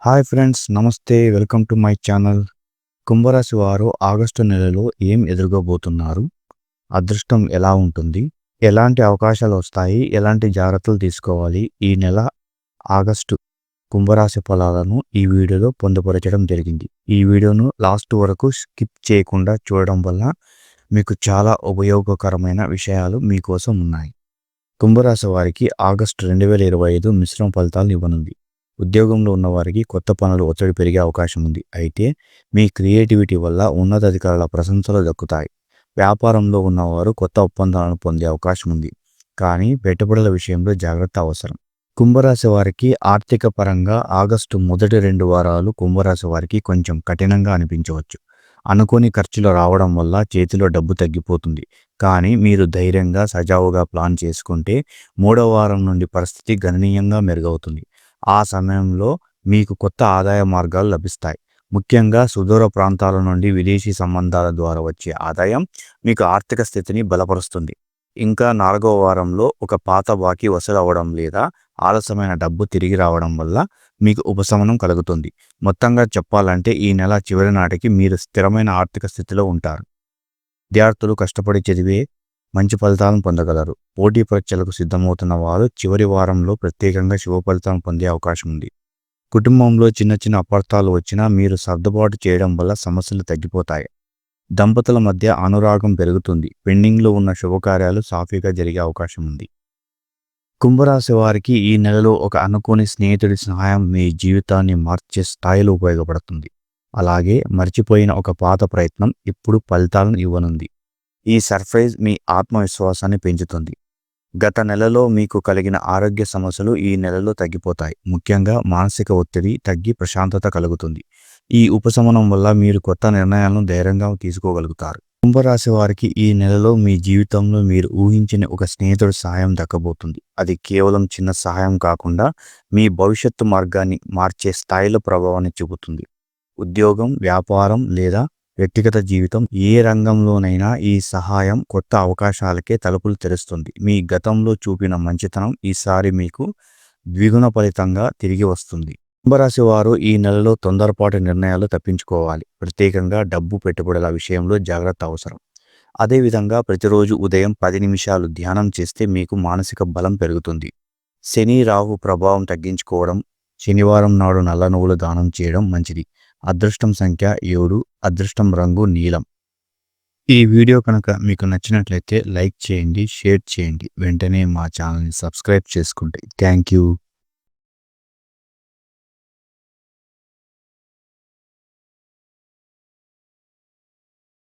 Hi friends, నమస్తే. Welcome to my channel. కుంభరాశి వారు ఆగస్టు నెలలో ఏం ఎదుర్కోబోతున్నారు? అదృష్టం ఎలా ఉంటుంది? ఎలాంటి అవకాశాలు వస్తాయి? ఎలాంటి జాగ్రత్తలు తీసుకోవాలి? ఈ నెల ఆగస్టు కుంభరాశి ఫలాలను ఈ వీడియోలో పొందుపరచడం జరిగింది. ఈ వీడియోను లాస్ట్ వరకు స్కిప్ చేయకుండా చూడడం వల్ల మీకు చాలా ఉపయోగకరమైన విషయాలు మీకోసం ఉన్నాయి. కుంభరాశి వారికి ఆగస్టు 2025 మిశ్రమ ఫలితాలను ఇవ్వనుంది. ఉద్యోగంలో ఉన్నవారికి కొత్త పనులు ఒత్తిడి పెరిగే అవకాశం ఉంది. అయితే మీ క్రియేటివిటీ వల్ల ఉన్నతాధికారుల ప్రశంసలు దక్కుతాయి. వ్యాపారంలో ఉన్నవారు కొత్త ఒప్పందాలను పొందే అవకాశం ఉంది. కానీ పెట్టుబడుల విషయంలో జాగ్రత్త అవసరం. కుంభరాశి వారికి ఆర్థిక పరంగా ఆగస్టు మొదటి 2 వారాలు కుంభరాశి వారికి కొంచెం కఠినంగా అనిపించవచ్చు. అనుకోని ఖర్చులు రావడం వల్ల చేతిలో డబ్బు తగ్గిపోతుంది. కానీ మీరు ధైర్యంగా సజావుగా ప్లాన్ చేసుకుంటే 3వ వారం నుండి పరిస్థితి గణనీయంగా మెరుగవుతుంది. ఆ సమయంలో మీకు కొత్త ఆదాయ మార్గాలు లభిస్తాయి. ముఖ్యంగా సుదూర ప్రాంతాల నుండి విదేశీ సంబంధాల ద్వారా వచ్చే ఆదాయం మీకు ఆర్థిక స్థితిని బలపరుస్తుంది. ఇంకా 4వ వారంలో ఒక పాత బాకీ వసూలు అవ్వడం లేదా ఆలస్యమైన డబ్బు తిరిగి రావడం వల్ల మీకు ఉపశమనం కలుగుతుంది. మొత్తంగా చెప్పాలంటే ఈ నెల చివరి నాటికి మీరు స్థిరమైన ఆర్థిక స్థితిలో ఉంటారు. విద్యార్థులు కష్టపడి చదివే మంచి ఫలితాలను పొందగలరు. పోటీ పరీక్షలకు సిద్ధమవుతున్న వారు చివరి వారంలో ప్రత్యేకంగా శుభ ఫలితాలను పొందే అవకాశం ఉంది. కుటుంబంలో చిన్న చిన్న అపార్థాలు వచ్చినా మీరు సర్దుబాటు చేయడం వల్ల సమస్యలు తగ్గిపోతాయి. దంపతుల మధ్య అనురాగం పెరుగుతుంది. పెండింగ్లో ఉన్న శుభకార్యాలు సాఫీగా జరిగే అవకాశం ఉంది. కుంభరాశి వారికి ఈ నెలలో ఒక అనుకోని స్నేహితుడి సహాయం మీ జీవితాన్ని మార్చే స్థాయిలో ఉపయోగపడుతుంది. అలాగే మర్చిపోయిన ఒక పాత ప్రయత్నం ఇప్పుడు ఫలితాలను ఇవ్వనుంది. ఈ సర్ప్రైజ్ మీ ఆత్మవిశ్వాసాన్ని పెంచుతుంది. గత నెలలో మీకు కలిగిన ఆరోగ్య సమస్యలు ఈ నెలలో తగ్గిపోతాయి. ముఖ్యంగా మానసిక ఒత్తిడి తగ్గి ప్రశాంతత కలుగుతుంది. ఈ ఉపశమనం వల్ల మీరు కొత్త నిర్ణయాలను ధైర్యంగా తీసుకోగలుగుతారు. కుంభరాశి వారికి ఈ నెలలో మీ జీవితంలో మీరు ఊహించిన ఒక స్నేహితుడి సహాయం దక్కబోతుంది. అది కేవలం చిన్న సహాయం కాకుండా మీ భవిష్యత్తు మార్గాన్ని మార్చే స్థాయిలో ప్రభావాన్ని చూపుతుంది. ఉద్యోగం, వ్యాపారం లేదా వ్యక్తిగత జీవితం ఏ రంగంలోనైనా ఈ సహాయం కొత్త అవకాశాలకే తలుపులు తెరుస్తుంది. మీ గతంలో చూపిన మంచితనం ఈసారి మీకు ద్విగుణ ఫలితంగా తిరిగి వస్తుంది. కుంభరాశి వారు ఈ నెలలో తొందరపాటు నిర్ణయాలు తప్పించుకోవాలి. ప్రత్యేకంగా డబ్బు పెట్టుబడుల విషయంలో జాగ్రత్త అవసరం. అదేవిధంగా ప్రతిరోజు ఉదయం 10 నిమిషాలు ధ్యానం చేస్తే మీకు మానసిక బలం పెరుగుతుంది. శని రాహు ప్రభావం తగ్గించుకోవడం, శనివారం నాడు నల్ల నువ్వులు దానం చేయడం మంచిది. అదృష్టం సంఖ్య 7, అదృష్టం రంగు నీలం. ఈ వీడియో కనుక మీకు నచ్చినట్లయితే లైక్ చేయండి, షేర్ చేయండి. వెంటనే మా ఛానల్ని సబ్స్క్రైబ్ చేసుకోండి. Thank you.